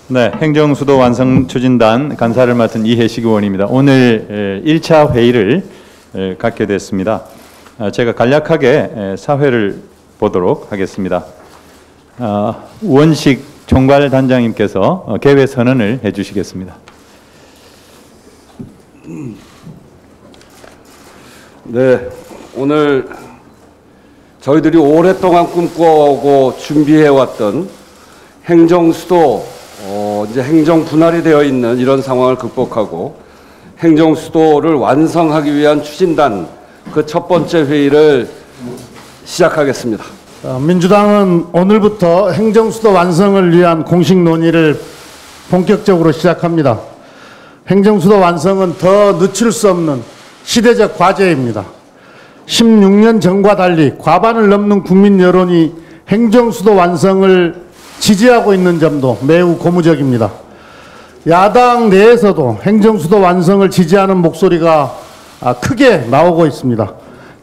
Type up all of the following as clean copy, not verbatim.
네, 행정수도 완성 추진단 간사를 맡은 이해식 의원입니다. 오늘 1차 회의를 갖게 됐습니다. 제가 간략하게 사회를 보도록 하겠습니다. 우원식 총괄단장님께서 개회 선언을 해주시겠습니다. 네, 오늘 저희들이 오랫동안 꿈꿔오고 준비해왔던 행정수도 이제 행정 분할이 되어 있는 이런 상황을 극복하고 행정수도를 완성하기 위한 추진단 그 첫 번째 회의를 시작하겠습니다. 민주당은 오늘부터 행정수도 완성을 위한 공식 논의를 본격적으로 시작합니다. 행정수도 완성은 더 늦출 수 없는 시대적 과제입니다. 16년 전과 달리 과반을 넘는 국민 여론이 행정수도 완성을 지지하고 있는 점도 매우 고무적입니다. 야당 내에서도 행정수도 완성을 지지하는 목소리가 크게 나오고 있습니다.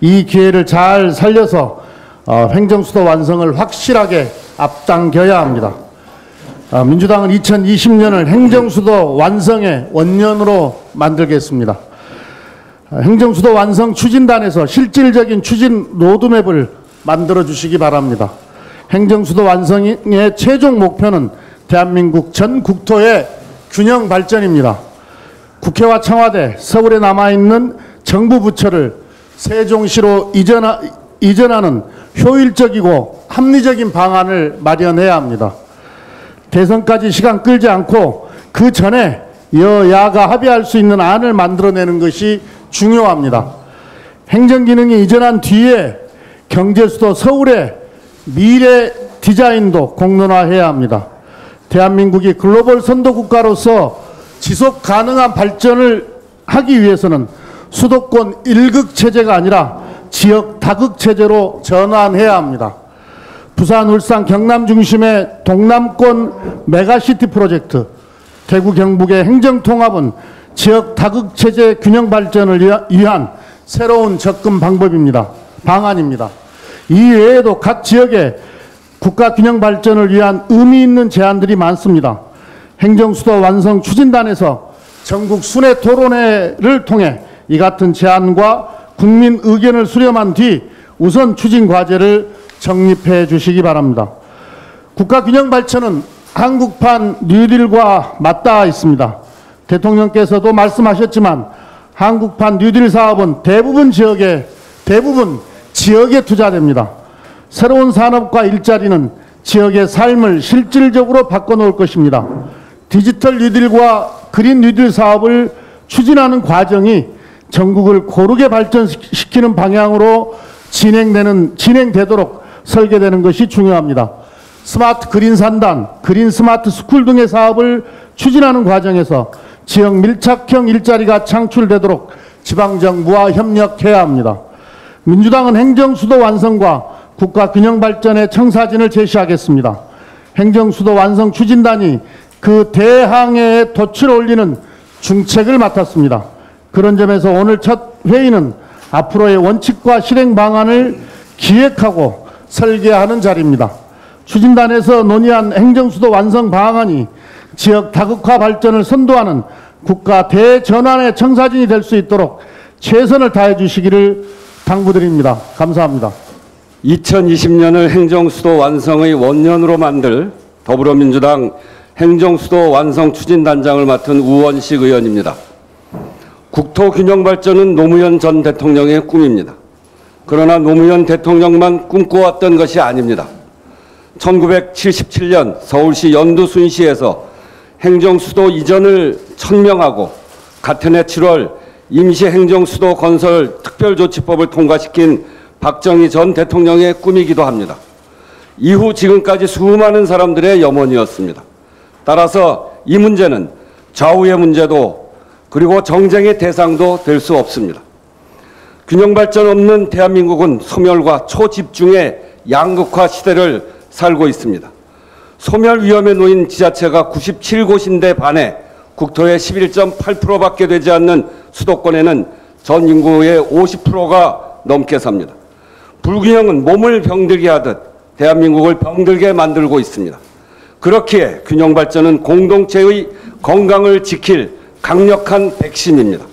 이 기회를 잘 살려서 행정수도 완성을 확실하게 앞당겨야 합니다. 민주당은 2020년을 행정수도 완성의 원년으로 만들겠습니다. 행정수도 완성 추진단에서 실질적인 추진 로드맵을 만들어 주시기 바랍니다. 행정수도 완성의 최종 목표는 대한민국 전 국토의 균형 발전입니다. 국회와 청와대, 서울에 남아있는 정부 부처를 세종시로 이전하는 효율적이고 합리적인 방안을 마련해야 합니다. 대선까지 시간 끌지 않고 그 전에 여야가 합의할 수 있는 안을 만들어내는 것이 중요합니다. 행정기능이 이전한 뒤에 경제수도 서울의 미래 디자인도 공론화해야 합니다. 대한민국이 글로벌 선도국가로서 지속 가능한 발전을 하기 위해서는 수도권 1극 체제가 아니라 지역 다극 체제로 전환해야 합니다. 부산, 울산, 경남 중심의 동남권 메가시티 프로젝트, 대구, 경북의 행정통합은 지역 다극 체제 균형 발전을 위한 새로운 접근 방안입니다. 이 외에도 각 지역의 국가 균형 발전을 위한 의미 있는 제안들이 많습니다. 행정수도 완성 추진단에서 전국 순회 토론회를 통해 이 같은 제안과 국민 의견을 수렴한 뒤 우선 추진 과제를 정립해 주시기 바랍니다. 국가 균형 발전은 한국판 뉴딜과 맞닿아 있습니다. 대통령께서도 말씀하셨지만 한국판 뉴딜 사업은 대부분 지역에 투자됩니다. 새로운 산업과 일자리는 지역의 삶을 실질적으로 바꿔놓을 것입니다. 디지털 뉴딜과 그린 뉴딜 사업을 추진하는 과정이 전국을 고르게 발전시키는 방향으로 진행되도록 설계되는 것이 중요합니다. 스마트 그린 산단, 그린 스마트 스쿨 등의 사업을 추진하는 과정에서 지역 밀착형 일자리가 창출되도록 지방정부와 협력해야 합니다. 민주당은 행정수도 완성과 국가균형발전의 청사진을 제시하겠습니다. 행정수도 완성 추진단이 그 대항해에 돛을 올리는 중책을 맡았습니다. 그런 점에서 오늘 첫 회의는 앞으로의 원칙과 실행 방안을 기획하고 설계하는 자리입니다. 추진단에서 논의한 행정수도 완성 방안이 지역 다극화 발전을 선도하는 국가 대전환의 청사진이 될 수 있도록 최선을 다해 주시기를 당부드립니다. 감사합니다. 2020년을 행정수도 완성의 원년으로 만들 더불어민주당 행정수도 완성 추진단장을 맡은 우원식 의원입니다. 국토균형발전은 노무현 전 대통령의 꿈입니다. 그러나 노무현 대통령만 꿈꿔왔던 것이 아닙니다. 1977년 서울시 연두순시에서 행정수도 이전을 천명하고 같은 해 7월 임시행정수도 건설 특별조치법을 통과시킨 박정희 전 대통령의 꿈이기도 합니다. 이후 지금까지 수많은 사람들의 염원이었습니다. 따라서 이 문제는 좌우의 문제도 그리고 정쟁의 대상도 될 수 없습니다. 균형발전 없는 대한민국은 소멸과 초집중의 양극화 시대를 살고 있습니다. 소멸 위험에 놓인 지자체가 97곳인데 반해 국토의 11.8%밖에 되지 않는 수도권에는 전 인구의 50%가 넘게 삽니다. 불균형은 몸을 병들게 하듯 대한민국을 병들게 만들고 있습니다. 그렇기에 균형 발전은 공동체의 건강을 지킬 강력한 백신입니다.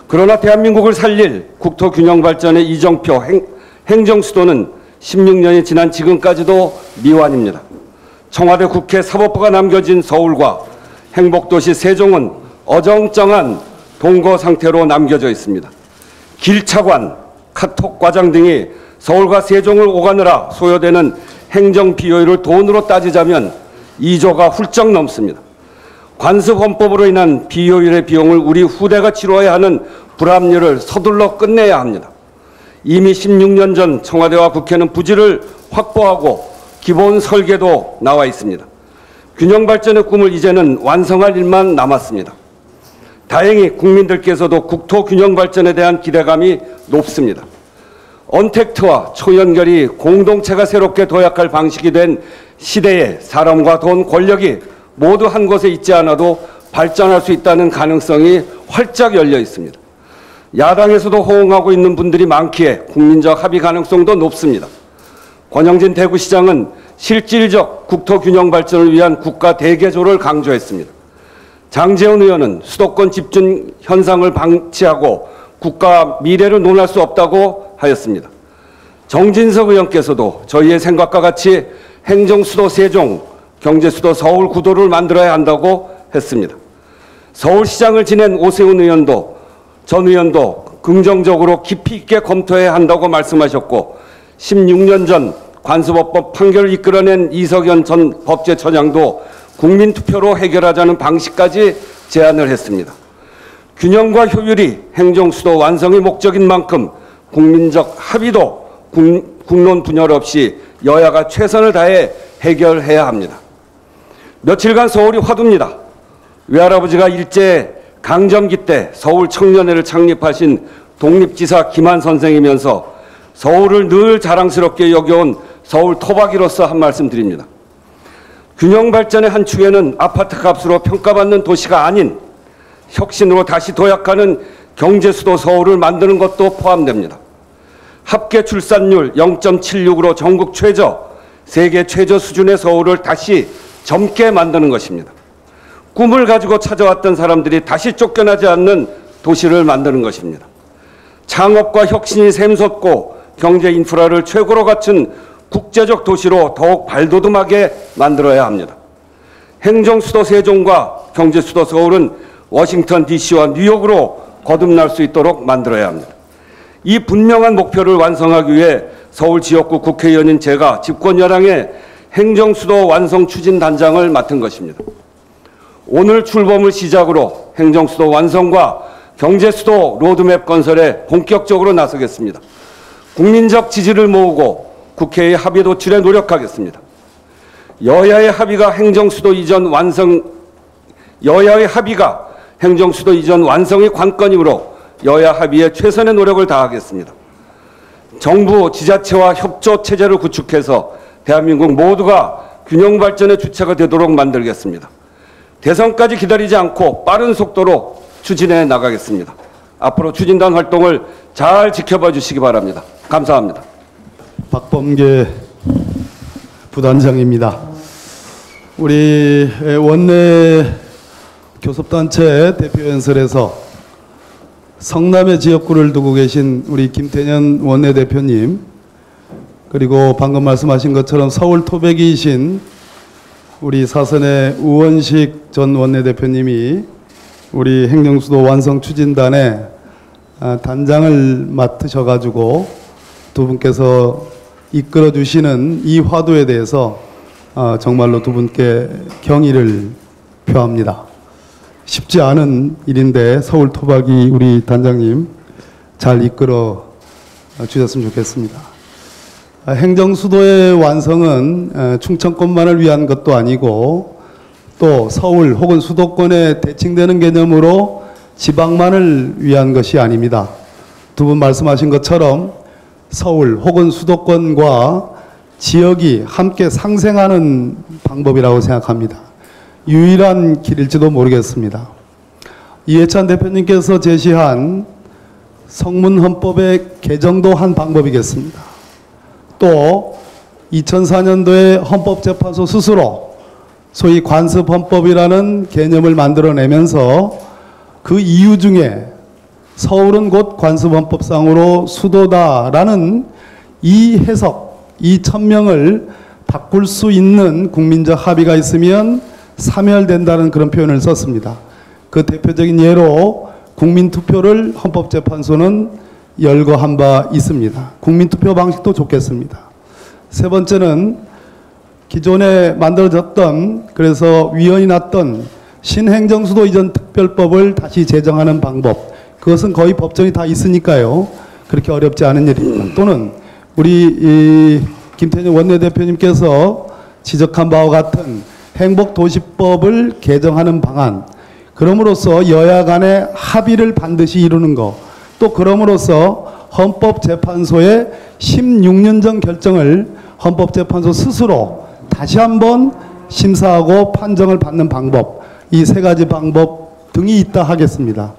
그러나 대한민국을 살릴 국토 균형 발전의 이정표 행정수도는 16년이 지난 지금까지도 미완입니다. 청와대 국회 사법부가 남겨진 서울과 행복도시 세종은 어정쩡한 동거 상태로 남겨져 있습니다. 길차관, 카톡 과장 등이 서울과 세종을 오가느라 소요되는 행정 비효율을 돈으로 따지자면 2조가 훌쩍 넘습니다. 관습헌법으로 인한 비효율의 비용을 우리 후대가 치러야 하는 불합리를 서둘러 끝내야 합니다. 이미 16년 전 청와대와 국회는 부지를 확보하고 기본 설계도 나와 있습니다. 균형 발전의 꿈을 이제는 완성할 일만 남았습니다. 다행히 국민들께서도 국토 균형 발전에 대한 기대감이 높습니다. 언택트와 초연결이 공동체가 새롭게 도약할 방식이 된 시대에 사람과 돈, 권력이 모두 한 곳에 있지 않아도 발전할 수 있다는 가능성이 활짝 열려 있습니다. 야당에서도 호응하고 있는 분들이 많기에 국민적 합의 가능성도 높습니다. 권영진 대구시장은 실질적 국토 균형 발전을 위한 국가 대개조를 강조했습니다. 장제원 의원은 수도권 집중 현상을 방치하고 국가 미래를 논할 수 없다고 하였습니다. 정진석 의원께서도 저희의 생각과 같이 행정수도 세종, 경제수도 서울 구도를 만들어야 한다고 했습니다. 서울시장을 지낸 오세훈 의원도 전 의원도 긍정적으로 깊이 있게 검토해야 한다고 말씀하셨고 16년 전 관습법법 판결을 이끌어낸 이석연 전 법제처장도 국민투표로 해결하자는 방식까지 제안을 했습니다. 균형과 효율이 행정수도 완성의 목적인 만큼 국민적 합의도 국론 분열 없이 여야가 최선을 다해 해결해야 합니다. 며칠간 서울이 화두입니다. 외할아버지가 일제 강점기 때 서울 청년회를 창립하신 독립지사 김한 선생이면서 서울을 늘 자랑스럽게 여겨온 서울 토박이로서 한 말씀 드립니다. 균형 발전의 한 축에는 아파트 값으로 평가받는 도시가 아닌 혁신으로 다시 도약하는 경제수도 서울을 만드는 것도 포함됩니다. 합계 출산율 0.76으로 전국 최저, 세계 최저 수준의 서울을 다시 젊게 만드는 것입니다. 꿈을 가지고 찾아왔던 사람들이 다시 쫓겨나지 않는 도시를 만드는 것입니다. 창업과 혁신이 샘솟고 경제 인프라를 최고로 갖춘 국제적 도시로 더욱 발돋움하게 만들어야 합니다. 행정수도 세종과 경제수도 서울은 워싱턴 DC와 뉴욕으로 거듭날 수 있도록 만들어야 합니다. 이 분명한 목표를 완성하기 위해 서울 지역구 국회의원인 제가 집권여당의 행정수도 완성 추진단장을 맡은 것입니다. 오늘 출범을 시작으로 행정수도 완성과 경제수도 로드맵 건설에 본격적으로 나서겠습니다. 국민적 지지를 모으고 국회의 합의 도출에 노력하겠습니다. 여야의 합의가 행정수도 이전 완성의 관건이므로 여야 합의에 최선의 노력을 다하겠습니다. 정부, 지자체와 협조 체제를 구축해서 대한민국 모두가 균형 발전의 주체가 되도록 만들겠습니다. 대선까지 기다리지 않고 빠른 속도로 추진해 나가겠습니다. 앞으로 추진단 활동을 잘 지켜봐 주시기 바랍니다. 감사합니다. 박범계 부단장입니다. 우리 원내 교섭단체 대표연설에서 성남의 지역구를 두고 계신 우리 김태년 원내대표님, 그리고 방금 말씀하신 것처럼 서울 토백이신 우리 사선의 우원식 전 원내대표님이 우리 행정수도 완성 추진단의 단장을 맡으셔가지고 두 분께서 이끌어 주시는 이 화두에 대해서 정말로 두 분께 경의를 표합니다. 쉽지 않은 일인데 서울 토박이 우리 단장님 잘 이끌어 주셨으면 좋겠습니다. 행정수도의 완성은 충청권만을 위한 것도 아니고 또 서울 혹은 수도권에 대칭되는 개념으로 지방만을 위한 것이 아닙니다. 두 분 말씀하신 것처럼 서울 혹은 수도권과 지역이 함께 상생하는 방법이라고 생각합니다. 유일한 길일지도 모르겠습니다. 이해찬 대표님께서 제시한 성문헌법의 개정도 한 방법이겠습니다. 또 2004년도에 헌법재판소 스스로 소위 관습헌법이라는 개념을 만들어내면서 그 이유 중에 서울은 곧 관습헌법상으로 수도다라는 이 해석, 이 천명을 바꿀 수 있는 국민적 합의가 있으면 사멸된다는 그런 표현을 썼습니다. 그 대표적인 예로 국민투표를 헌법재판소는 열거한 바 있습니다. 국민투표 방식도 좋겠습니다. 세 번째는 기존에 만들어졌던, 그래서 위헌이 났던 신행정수도 이전 특별법을 다시 제정하는 방법, 그것은 거의 법정이 다 있으니까요. 그렇게 어렵지 않은 일입니다. 또는 우리 김태년 원내대표님께서 지적한 바와 같은 행복도시법을 개정하는 방안, 그럼으로써 여야 간의 합의를 반드시 이루는 것, 또 그럼으로써 헌법재판소의 16년 전 결정을 헌법재판소 스스로 다시 한번 심사하고 판정을 받는 방법, 이 세 가지 방법 등이 있다 하겠습니다.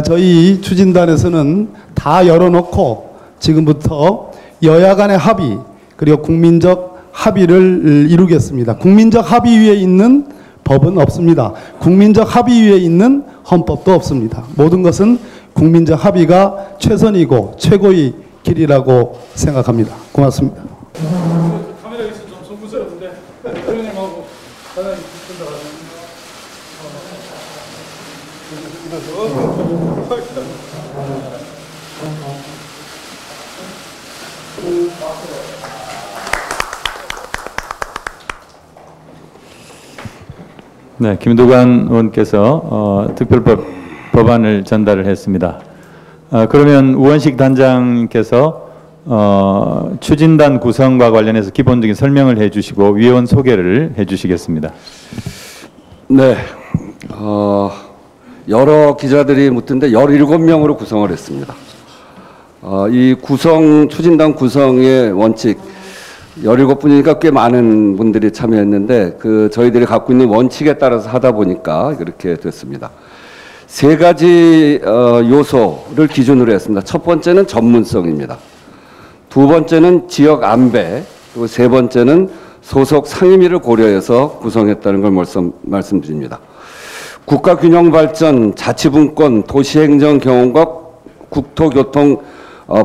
저희 추진단에서는 다 열어놓고 지금부터 여야 간의 합의, 그리고 국민적 합의를 이루겠습니다. 국민적 합의 위에 있는 법은 없습니다. 국민적 합의 위에 있는 헌법도 없습니다. 모든 것은 국민적 합의가 최선이고 최고의 길이라고 생각합니다. 고맙습니다. 카메라 있어서 좀 송구스러운데 의원님하고 사장님 네, 김두관 의원께서 특별법 법안을 전달을 했습니다. 그러면 우원식 단장님께서 추진단 구성과 관련해서 기본적인 설명을 해주시고 위원 소개를 해주시겠습니다. 네, 여러 기자들이 묻던데 17명으로 구성을 했습니다. 이 추진단 구성의 원칙 17분이니까 꽤 많은 분들이 참여했는데 저희들이 갖고 있는 원칙에 따라서 하다 보니까 그렇게 됐습니다. 세 가지 요소를 기준으로 했습니다. 첫 번째는 전문성입니다. 두 번째는 지역 안배, 그리고 세 번째는 소속 상임위를 고려해서 구성했다는 걸 말씀드립니다. 국가균형발전, 자치분권, 도시행정 경험과 국토교통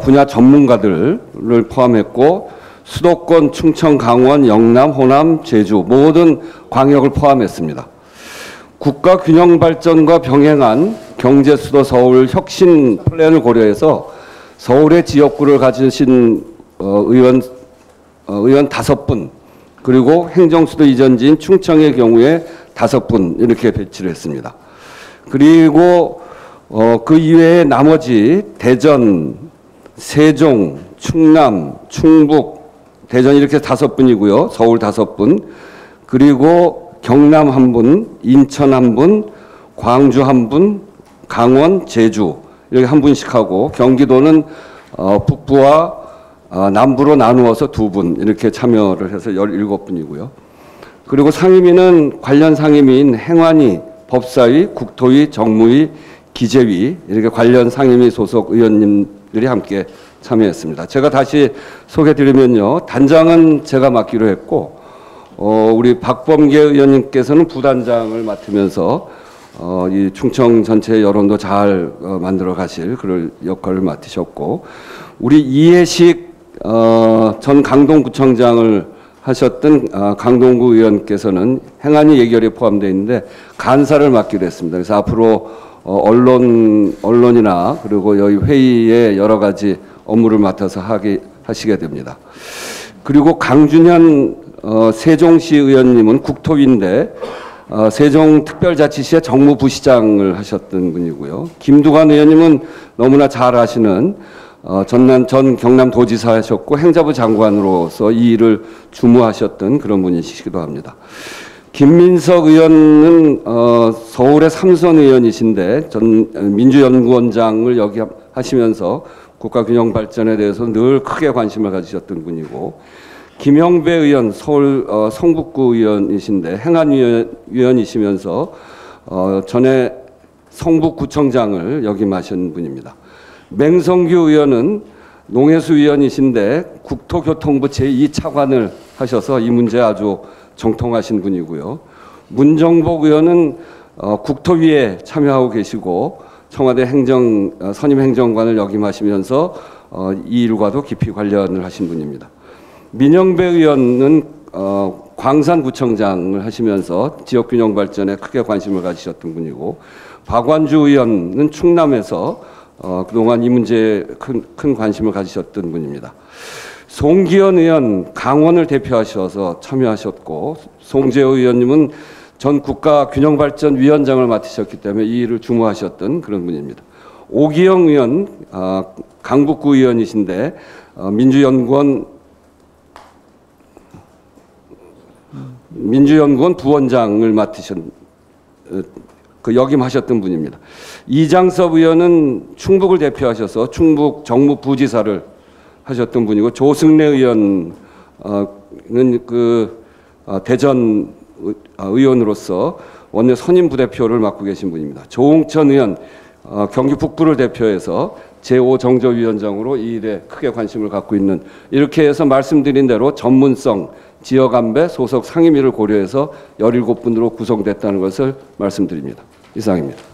분야 전문가들을 포함했고 수도권, 충청, 강원, 영남, 호남, 제주 모든 광역을 포함했습니다. 국가균형발전과 병행한 경제수도 서울 혁신 플랜을 고려해서 서울의 지역구를 가지신 의원 5분, 그리고 행정수도 이전지인 충청의 경우에 5분 이렇게 배치를 했습니다. 그리고 그 이외에 나머지 대전, 세종, 충남, 충북, 대전 이렇게 5분이고요. 서울 5분, 그리고 경남 1분, 인천 1분, 광주 1분, 강원, 제주 이렇게 1분씩 하고 경기도는 북부와 남부로 나누어서 2분 이렇게 참여를 해서 17분이고요. 그리고 상임위는 관련 상임위인 행안위, 법사위, 국토위, 정무위, 기재위 이렇게 관련 상임위 소속 의원님들이 함께 참여했습니다. 제가 다시 소개드리면요. 단장은 제가 맡기로 했고 우리 박범계 의원님께서는 부단장을 맡으면서 이 충청 전체 여론도 잘 만들어 가실 그런 역할을 맡으셨고 우리 이해식 전 강동구청장을 하셨던 강동구 의원께서는 행안위 예결에 포함되어 있는데 간사를 맡기로 했습니다. 그래서 앞으로 언론이나 그리고 여기 회의에 여러 가지 업무를 맡아서 하시게 됩니다. 그리고 강준현 세종시 의원님은 국토위인데 세종특별자치시의 정무부시장을 하셨던 분이고요. 김두관 의원님은 너무나 잘 아시는 전 경남도지사 하셨고 행자부 장관으로서 이 일을 주무하셨던 그런 분이시기도 합니다. 김민석 의원은 서울의 삼선 의원이신데 전 민주연구원장을 여기 하시면서 국가균형발전에 대해서 늘 크게 관심을 가지셨던 분이고 김영배 의원 서울 성북구 의원이신데 행안위원이시면서 전에 성북구청장을 역임하신 분입니다. 맹성규 의원은 농해수 의원이신데 국토교통부 제2차관을 하셔서 이 문제에 아주 정통하신 분이고요. 문정복 의원은 국토위에 참여하고 계시고 청와대 선임 행정관을 역임하시면서 이 일과도 깊이 관련을 하신 분입니다. 민영배 의원은 광산구청장을 하시면서 지역균형 발전에 크게 관심을 가지셨던 분이고, 박완주 의원은 충남에서 그동안 이 문제에 큰 관심을 가지셨던 분입니다. 송기현 의원 강원을 대표하셔서 참여하셨고, 송재호 의원님은 전 국가균형발전위원장을 맡으셨기 때문에 이 일을 주무하셨던 그런 분입니다. 오기영 의원 강북구 의원이신데 민주연구원 부원장을 역임하셨던 분입니다. 이장섭 의원은 충북을 대표하셔서 충북 정무부지사를 하셨던 분이고, 조승래 의원은 대전 의원으로서 원내 선임 부대표를 맡고 계신 분입니다. 조홍천 의원 경기 북부를 대표해서 제5정조위원장으로 이 일에 크게 관심을 갖고 있는, 이렇게 해서 말씀드린 대로 전문성, 지역안배, 소속 상임위를 고려해서 17분으로 구성됐다는 것을 말씀드립니다. 이상입니다.